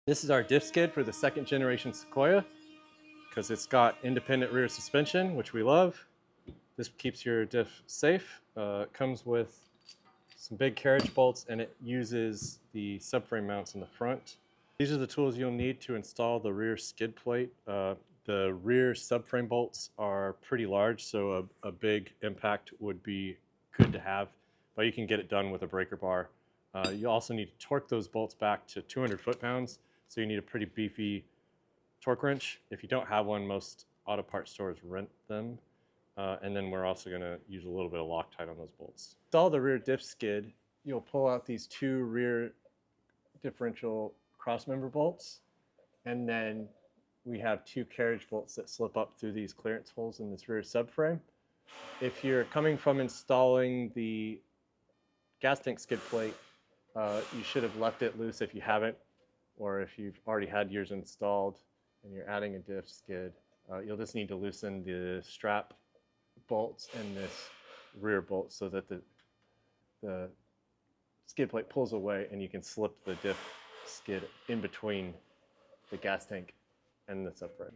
This is our diff skid for the second generation Sequoia because it's got independent rear suspension, which we love. This keeps your diff safe. It comes with some big carriage bolts and it uses the subframe mounts in the front. These are the tools you'll need to install the rear skid plate. The rear subframe bolts are pretty large, so a big impact would be good to have, but you can get it done with a breaker bar. You also need to torque those bolts back to 200 foot-pounds, so you need a pretty beefy torque wrench. If you don't have one, most auto parts stores rent them. And then we're also going to use a little bit of Loctite on those bolts. To install the rear diff skid, you'll pull out these two rear differential crossmember bolts, and then we have two carriage bolts that slip up through these clearance holes in this rear subframe. If you're coming from installing the gas tank skid plate, you should have left it loose if you haven't, or if you've already had yours installed and you're adding a diff skid, you'll just need to loosen the strap bolts and this rear bolt so that the skid plate pulls away and you can slip the diff skid in between the gas tank and the subframe.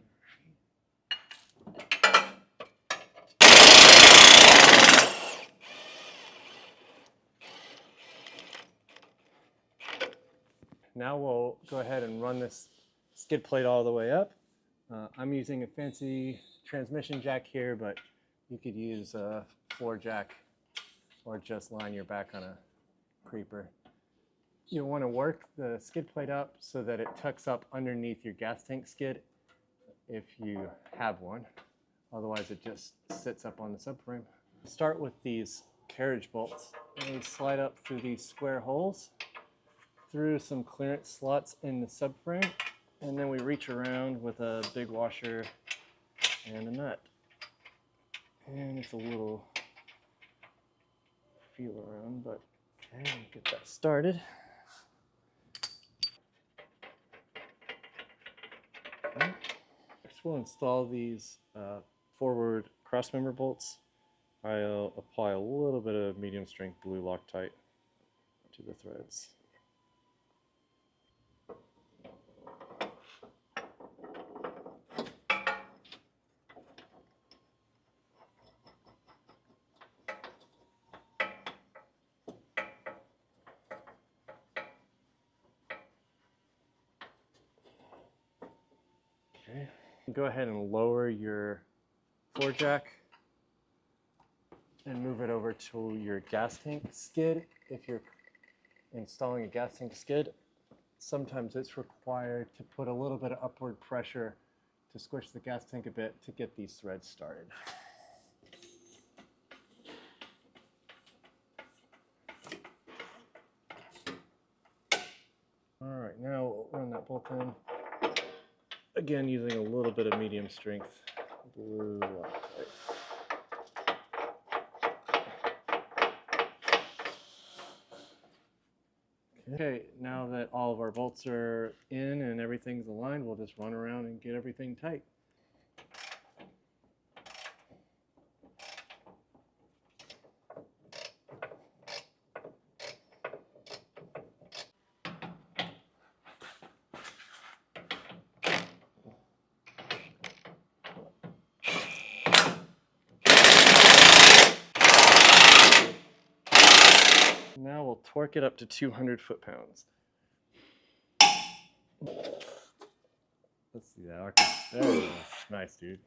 Now we'll go ahead and run this skid plate all the way up. I'm using a fancy transmission jack here, but you could use a floor jack or just line your back on a creeper. You'll want to work the skid plate up so that it tucks up underneath your gas tank skid if you have one. Otherwise it just sits up on the subframe. Start with these carriage bolts and we slide up through these square holes through some clearance slots in the subframe, and then we reach around with a big washer and a nut. And it's a little feel around, but okay, get that started. Okay. Next we'll install these forward crossmember bolts. I'll apply a little bit of medium strength blue Loctite to the threads. Okay. Go ahead and lower your floor jack and move it over to your gas tank skid. If you're installing a gas tank skid, sometimes it's required to put a little bit of upward pressure to squish the gas tank a bit to get these threads started. All right, now we'll run that bolt in. Again, using a little bit of medium strength blue Loctite. Okay, now that all of our bolts are in and everything's aligned, we'll just run around and get everything tight. Now we'll torque it up to 200 foot-pounds. Let's see that. There it is. Nice, dude.